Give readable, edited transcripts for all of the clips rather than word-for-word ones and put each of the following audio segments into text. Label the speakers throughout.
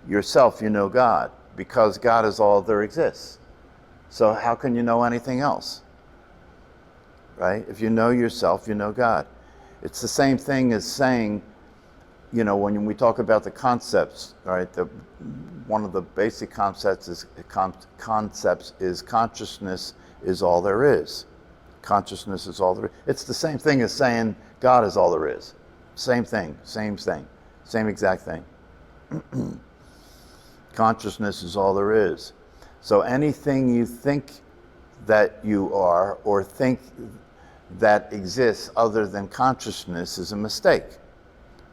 Speaker 1: yourself, you know God, because God is all there exists. So how can you know anything else? Right? If you know yourself, you know God. It's the same thing as saying, when we talk about the concepts, right? One of the basic concepts is consciousness is all there is. Consciousness is all there is. It's the same thing as saying God is all there is. Same thing, same exact thing. Consciousness is all there is. So anything you think that you are or think that exists other than consciousness is a mistake,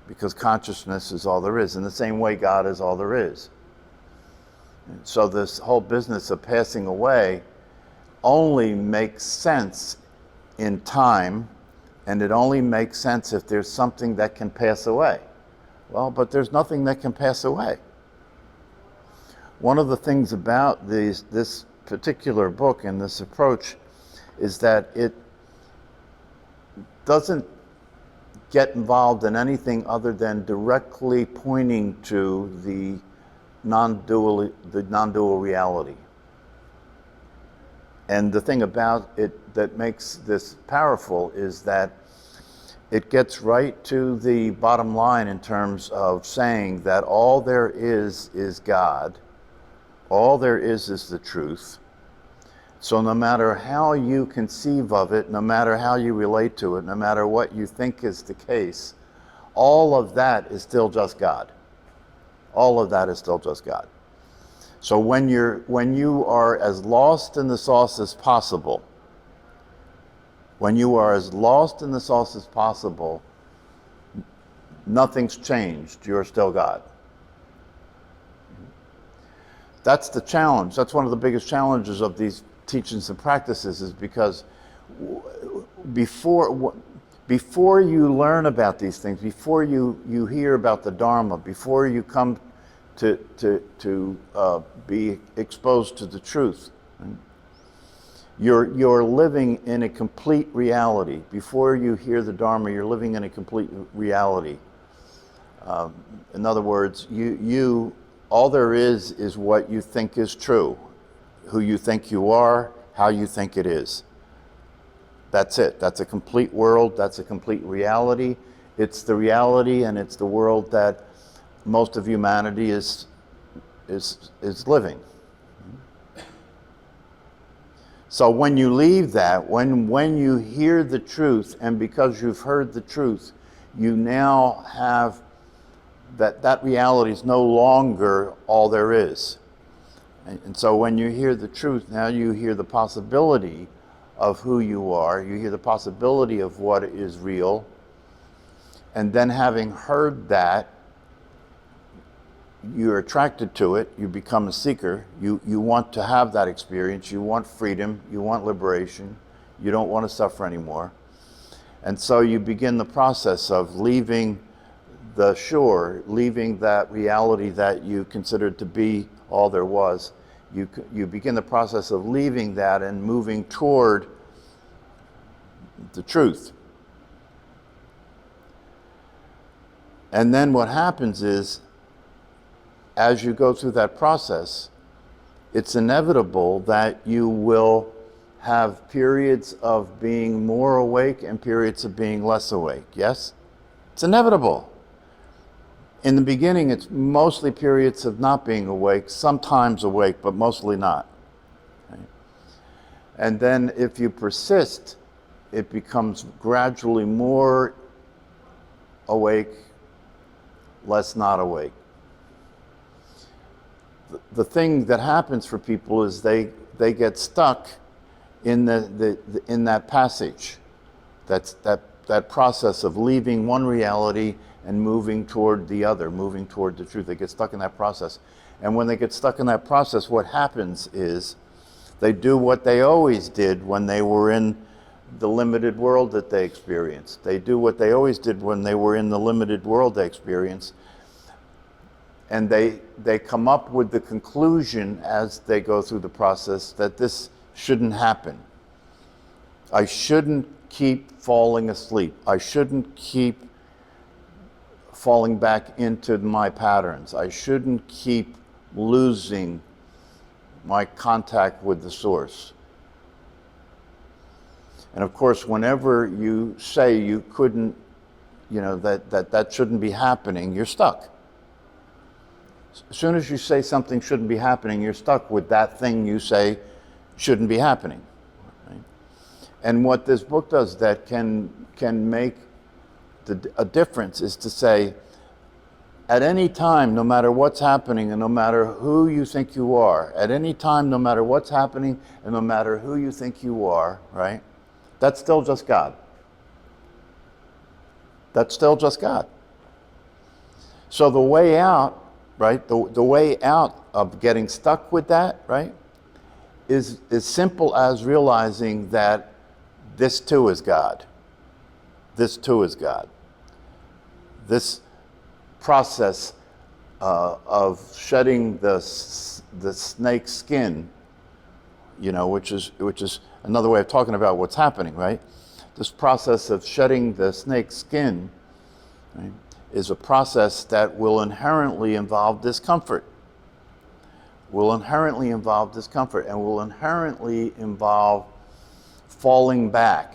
Speaker 1: because consciousness is all there is. In the same way, God is all there is. And so this whole business of passing away only makes sense in time, and it only makes sense if there's something that can pass away. Well, but there's nothing that can pass away. One of the things about this particular book and this approach is that it doesn't get involved in anything other than directly pointing to the non-dual reality. And the thing about it that makes this powerful is that it gets right to the bottom line in terms of saying that all there is God. All there is the truth. So no matter how you conceive of it, no matter how you relate to it, no matter what you think is the case, all of that is still just God. All of that is still just God. So when you are as lost in the sauce as possible, nothing's changed. You're still God. That's the challenge. That's one of the biggest challenges of these teachings and practices, is because before you learn about these things, before you hear about the Dharma, before you come to be exposed to the truth, right? You're living in a complete reality. Before you hear the Dharma, you're living in a complete reality. In other words, all there is what you think is true, who you think you are, how you think it is. That's it. That's a complete world. That's a complete reality. It's the reality and it's the world that most of humanity is living. So when you leave that, when you hear the truth, and because you've heard the truth, you now have that reality is no longer all there is. And so when you hear the truth, now you hear the possibility of who you are, you hear the possibility of what is real, and then having heard that, you're attracted to it, you become a seeker, you want to have that experience, you want freedom, you want liberation, you don't want to suffer anymore. And so you begin the process of leaving the shore, leaving that reality that you considered to be all there was. You begin the process of leaving that and moving toward the truth. And then what happens is, as you go through that process, it's inevitable that you will have periods of being more awake and periods of being less awake. Yes? It's inevitable. In the beginning, it's mostly periods of not being awake, sometimes awake, but mostly not. Okay? And then if you persist, it becomes gradually more awake, less not awake. The thing that happens for people is they get stuck in in that passage. That's that process of leaving one reality and moving toward the other, moving toward the truth. They get stuck in that process. And when they get stuck in that process, what happens is they do what they always did when they were in the limited world that they experienced. They do what they always did when they were in the limited world they experienced. And they come up with the conclusion as they go through the process that this shouldn't happen. I shouldn't keep falling asleep. I shouldn't keep falling back into my patterns. I shouldn't keep losing my contact with the source. And of course, whenever you say you couldn't, that shouldn't be happening, you're stuck. As soon as you say something shouldn't be happening, you're stuck with that thing you say shouldn't be happening. Right? And what this book does that can make a difference is to say, at any time, no matter what's happening and no matter who you think you are, at any time, no matter what's happening and no matter who you think you are, right? That's still just God. That's still just God. So the way out, right? The way out of getting stuck with that, right? Is simple as realizing that this too is God. This too is God. This process of shedding the snake's skin, which is another way of talking about what's happening, right? This process of shedding the snake's skin, right, is a process that will inherently involve discomfort. Will inherently involve discomfort and will inherently involve falling back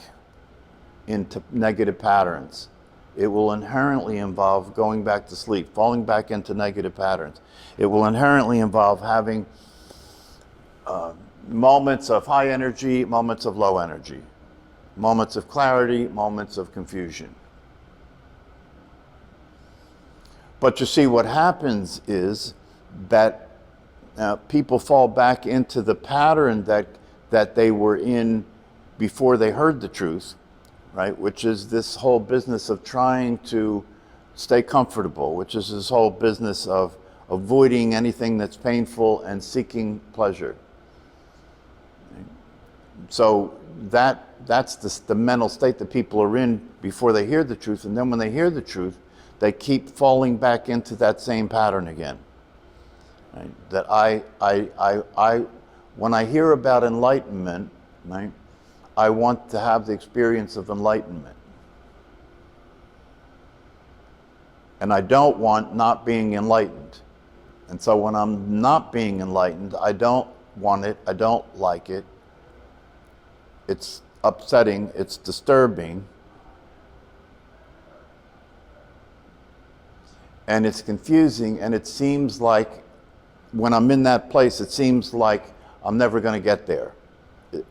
Speaker 1: into negative patterns. It will inherently involve going back to sleep, falling back into negative patterns. It will inherently involve having moments of high energy, moments of low energy, moments of clarity, moments of confusion. But you see, what happens is that people fall back into the pattern that they were in before they heard the truth, right? Which is this whole business of trying to stay comfortable, which is this whole business of avoiding anything that's painful and seeking pleasure. So that's the mental state that people are in before they hear the truth, and then when they hear the truth, they keep falling back into that same pattern again. Right? That when I hear about enlightenment, right, I want to have the experience of enlightenment. And I don't want not being enlightened. And so when I'm not being enlightened, I don't want it, I don't like it. It's upsetting, it's disturbing, and it's confusing, and it seems like when I'm in that place, it seems like I'm never going to get there.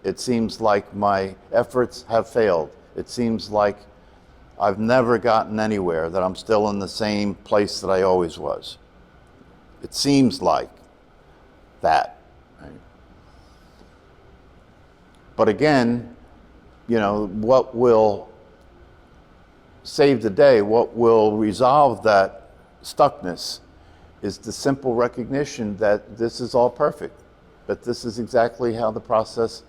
Speaker 1: It seems like my efforts have failed. It seems like I've never gotten anywhere, that I'm still in the same place that I always was. It seems like that. Right? But again, what will save the day, what will resolve that stuckness is the simple recognition that this is all perfect, that this is exactly how the process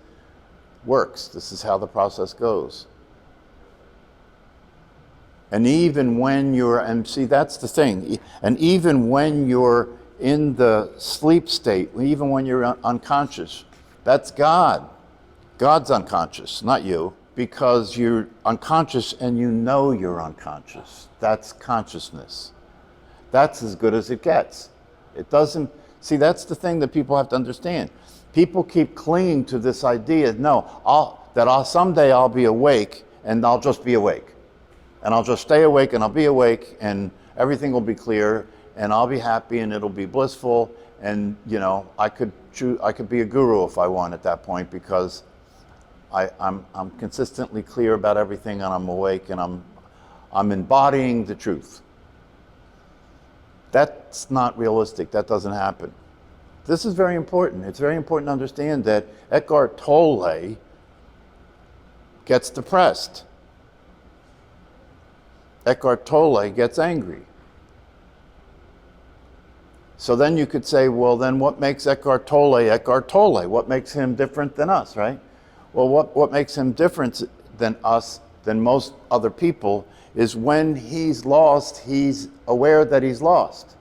Speaker 1: works. This is how the process goes. And even when and see, that's the thing, and even when you're in the sleep state, even when you're unconscious, that's God. God's unconscious, not you, because you're unconscious and you know you're unconscious. That's consciousness. That's as good as it gets. It doesn't, see, that's the thing that people have to understand. People keep clinging to this idea, someday I'll be awake and I'll just be awake. And I'll just stay awake and I'll be awake and everything will be clear and I'll be happy and it'll be blissful. And, I could be a guru if I want at that point, because I'm consistently clear about everything and I'm awake and I'm embodying the truth. That's not realistic. That doesn't happen. This is very important. It's very important to understand that Eckhart Tolle gets depressed. Eckhart Tolle gets angry. So then you could say, well, then what makes Eckhart Tolle? What makes him different than us, right? Well, what makes him different than us, than most other people, is when he's lost, he's aware that he's lost.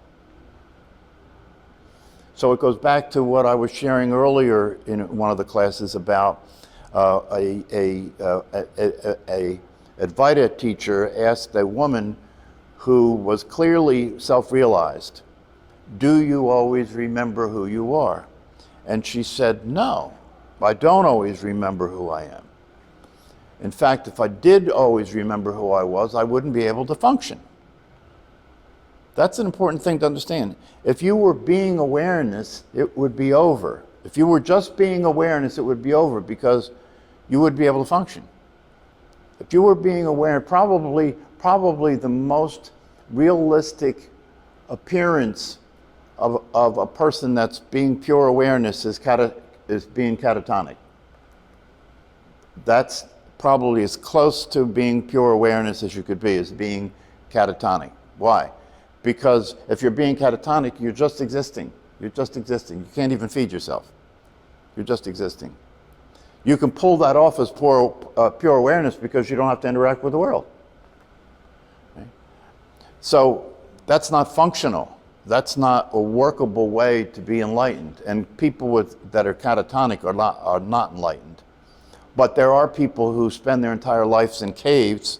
Speaker 1: So it goes back to what I was sharing earlier in one of the classes about a Advaita teacher asked a woman who was clearly self-realized, do you always remember who you are? And she said, no, I don't always remember who I am. In fact, if I did always remember who I was, I wouldn't be able to function. That's an important thing to understand. If you were being awareness, it would be over. If you were just being awareness, it would be over because you would be able to function. If you were being aware, probably the most realistic appearance of a person that's being pure awareness is being catatonic. That's probably as close to being pure awareness as you could be, as being catatonic. Why? Because if you're being catatonic, you're just existing. You're just existing. You can't even feed yourself. You're just existing. You can pull that off as pure awareness because you don't have to interact with the world. Okay? So that's not functional. That's not a workable way to be enlightened. And people that are catatonic are not enlightened. But there are people who spend their entire lives in caves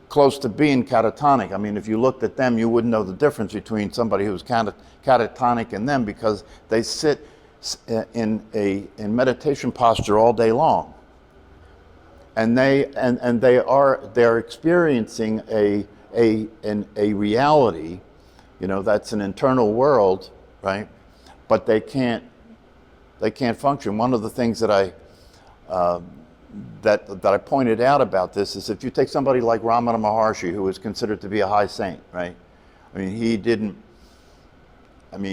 Speaker 1: close to being catatonic. I mean, if you looked at them, you wouldn't know the difference between somebody who's catatonic and them, because they sit in meditation posture all day long, and they're experiencing a reality, that's an internal world, right? But they can't function. One of the things that I pointed out about this is, if you take somebody like Ramana Maharshi, who is considered to be a high saint, right? I mean,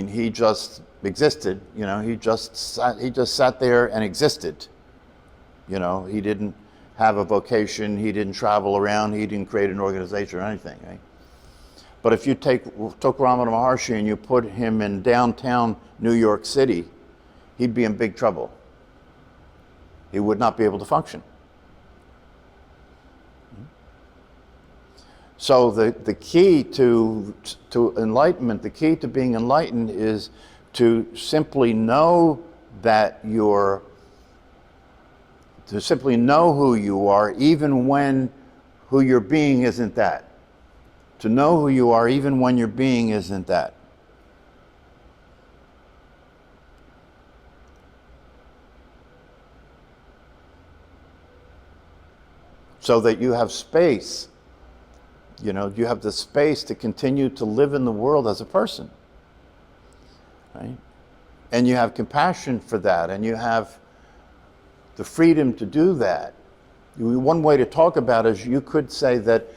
Speaker 1: he just existed, he just sat there and existed. He didn't have a vocation, he didn't travel around, he didn't create an organization or anything, right? But if you took Ramana Maharshi and you put him in downtown New York City, he'd be in big trouble. He would not be able to function. So the key to enlightenment, the key to being enlightened, is to simply know to simply know who you are, even when who you're being isn't that. To know who you are, even when your being isn't that. So that you have space, you have the space to continue to live in the world as a person, right? And you have compassion for that, and you have the freedom to do that. One way to talk about it is, you could say that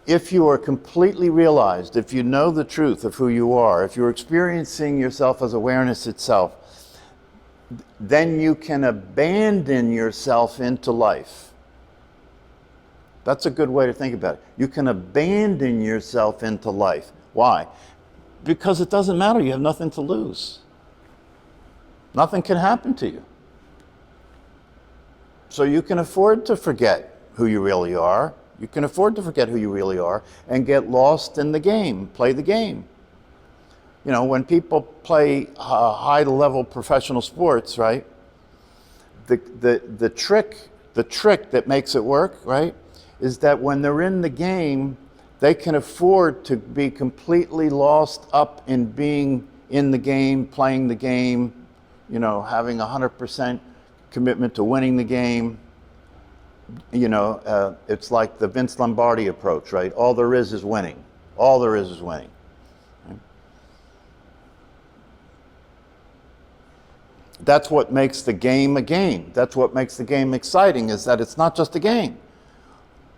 Speaker 1: if you are completely realized, if you know the truth of who you are, if you're experiencing yourself as awareness itself, then you can abandon yourself into life. That's a good way to think about it. You can abandon yourself into life. Why? Because it doesn't matter. You have nothing to lose. Nothing can happen to you. So you can afford to forget who you really are. You can afford to forget who you really are and get lost in the game, play the game. When people play high-level professional sports, right? The trick that makes it work, right, is that when they're in the game, they can afford to be completely lost up in being in the game, playing the game, having 100% commitment to winning the game. It's like the Vince Lombardi approach, right? All there is winning. All there is winning. Right? That's what makes the game a game. That's what makes the game exciting, is that it's not just a game.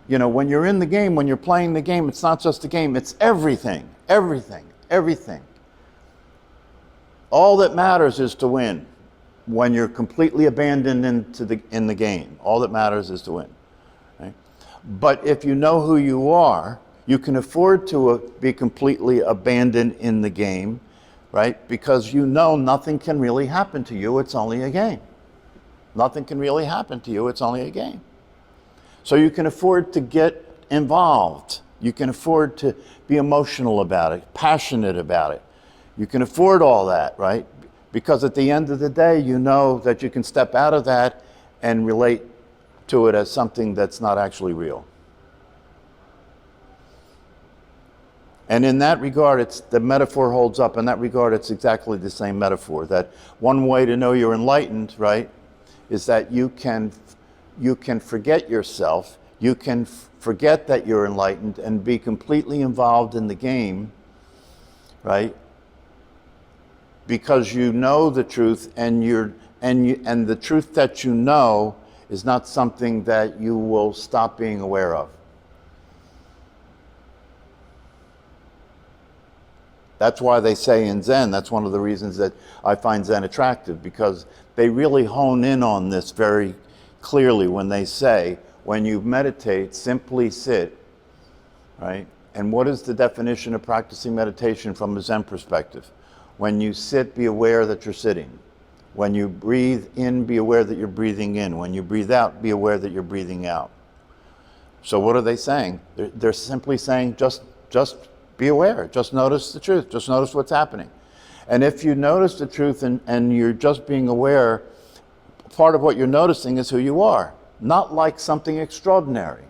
Speaker 1: When you're in the game, when you're playing the game, it's not just a game, it's everything, everything, everything. All that matters is to win. When you're completely abandoned in the game, all that matters is to win. Right? But if you know who you are, you can afford to be completely abandoned in the game, right? Because nothing can really happen to you, it's only a game. Nothing can really happen to you, it's only a game. So you can afford to get involved. You can afford to be emotional about it, passionate about it. You can afford all that, right? Because at the end of the day, you know that you can step out of that and relate to it as something that's not actually real. And in that regard, the metaphor holds up. In that regard, it's exactly the same metaphor. That one way to know you're enlightened, right, is that you can forget yourself. You can forget that you're enlightened and be completely involved in the game, right? Because you know the truth, and the truth that you know is not something that you will stop being aware of. That's why they say in Zen, that's one of the reasons that I find Zen attractive, because they really hone in on this very clearly when they say, when you meditate, simply sit, right? And what is the definition of practicing meditation from a Zen perspective? When you sit, be aware that you're sitting. When you breathe in, be aware that you're breathing in. When you breathe out, be aware that you're breathing out. So what are they saying? They're simply saying, just be aware. Just notice the truth. Just notice what's happening. And if you notice the truth and you're just being aware, part of what you're noticing is who you are. Not like something extraordinary.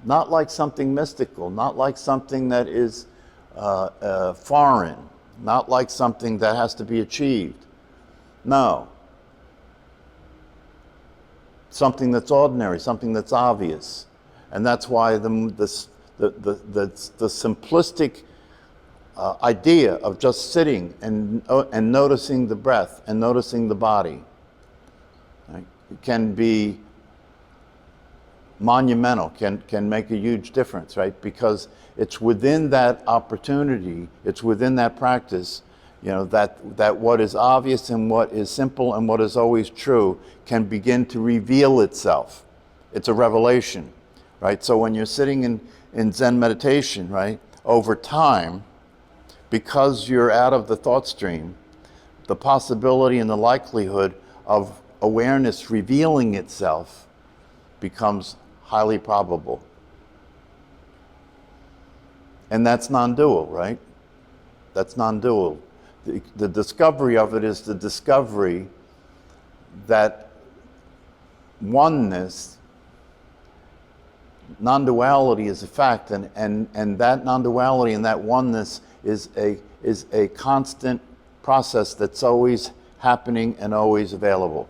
Speaker 1: Not like something mystical. Not like something that is foreign. Not like something that has to be achieved. No. Something that's ordinary, something that's obvious. And that's why the simplistic idea of just sitting and noticing the breath and noticing the body, right, can be monumental, can make a huge difference, right? Because it's within that opportunity, it's within that practice, that what is obvious and what is simple and what is always true can begin to reveal itself. It's a revelation, right? So when you're sitting in Zen meditation, right, over time, because you're out of the thought stream, the possibility and the likelihood of awareness revealing itself becomes highly probable. And that's non-dual, right? That's non-dual. The discovery of it is the discovery that oneness, non-duality is a fact, and that non-duality and that oneness is a constant process that's always happening and always available.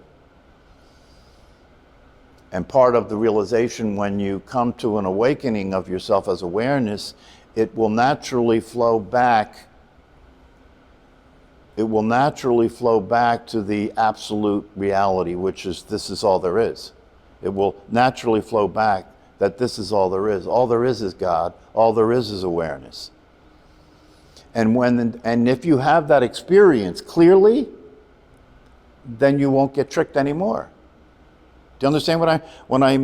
Speaker 1: And part of the realization when you come to an awakening of yourself as awareness, it will naturally flow back. It will naturally flow back to the absolute reality, which is this is all there is. It will naturally flow back that this is all there is. All there is God. All there is awareness. And if you have that experience clearly, then you won't get tricked anymore. Do you understand what I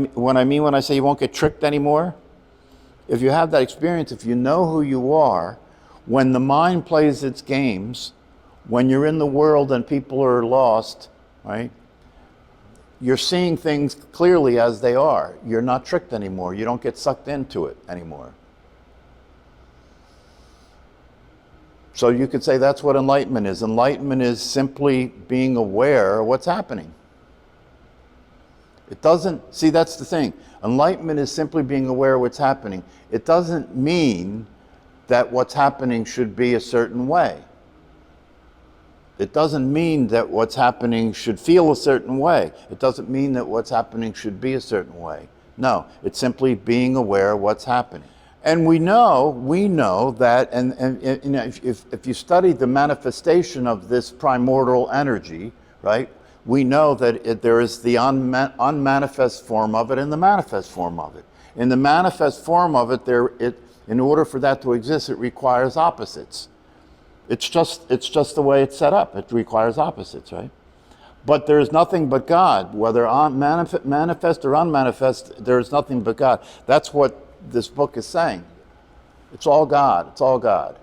Speaker 1: mean when I say you won't get tricked anymore? If you have that experience, if you know who you are, when the mind plays its games, when you're in the world and people are lost, right? You're seeing things clearly as they are. You're not tricked anymore. You don't get sucked into it anymore. So you could say that's what enlightenment is. Enlightenment is simply being aware of what's happening. It doesn't, see, that's the thing. Enlightenment is simply being aware of what's happening. It doesn't mean that what's happening should be a certain way. It doesn't mean that what's happening should feel a certain way. It doesn't mean that what's happening should be a certain way. No, it's simply being aware of what's happening. And we know that, and if you study the manifestation of this primordial energy, right, we know that there is the unmanifest form of it and the manifest form of it. In the manifest form of it, in order for that to exist, it requires opposites. It's just the way it's set up. It requires opposites, right? But there is nothing but God, whether manifest or unmanifest. There is nothing but God. That's what this book is saying. It's all God. It's all God.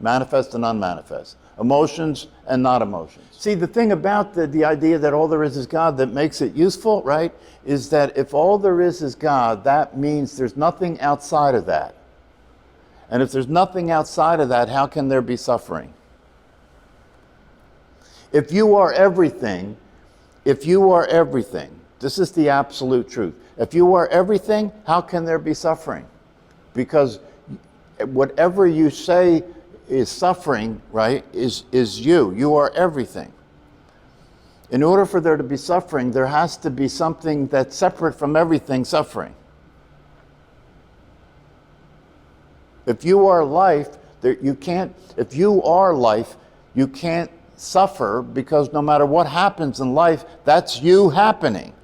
Speaker 1: Manifest and unmanifest. Emotions and not emotions. See, the thing about the idea that all there is God that makes it useful, right, is that if all there is God, that means there's nothing outside of that. And if there's nothing outside of that, how can there be suffering? If you are everything, this is the absolute truth. If you are everything, how can there be suffering? Because whatever you say is suffering, right, is you. You are everything. In order for there to be suffering, there has to be something that's separate from everything suffering. If you are life, you can't suffer, because no matter what happens in life, that's you happening.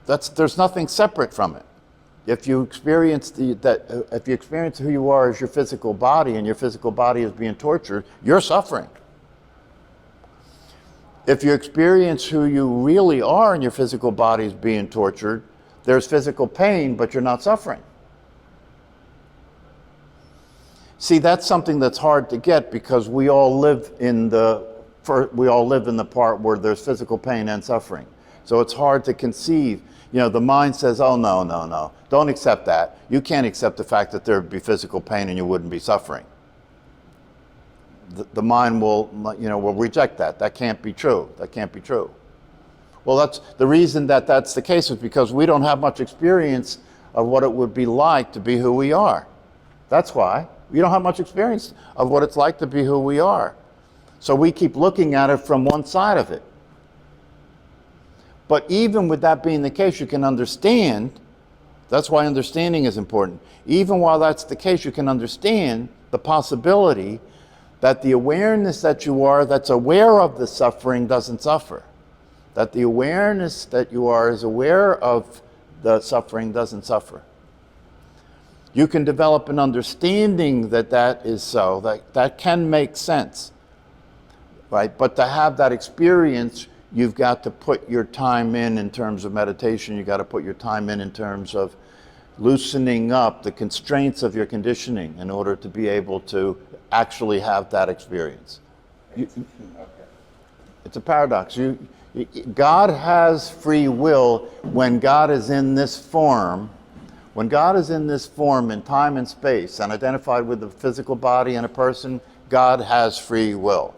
Speaker 1: There's nothing separate from it. If you experience who you are as your physical body, and your physical body is being tortured, you're suffering. If you experience who you really are and your physical body is being tortured, there's physical pain, but you're not suffering. See, that's something that's hard to get, because we all live in the part where there's physical pain and suffering. So it's hard to conceive. The mind says, oh, no, don't accept that. You can't accept the fact that there would be physical pain and you wouldn't be suffering. The mind will reject that. That can't be true. That can't be true. Well, that's the reason that's the case, is because we don't have much experience of what it would be like to be who we are. That's why. We don't have much experience of what it's like to be who we are. So we keep looking at it from one side of it. But even with that being the case, you can understand. That's why understanding is important. Even while that's the case, you can understand the possibility that the awareness that you are, that's aware of the suffering, doesn't suffer. That the awareness that you are is aware of the suffering, doesn't suffer. You can develop an understanding that is so, that can make sense, right? But to have that experience, you've got to put your time in terms of meditation. You've got to put your time in terms of loosening up the constraints of your conditioning in order to be able to actually have that experience. It's a paradox. God has free will when God is in this form. When God is in this form in time and space and identified with the physical body and a person, God has free will.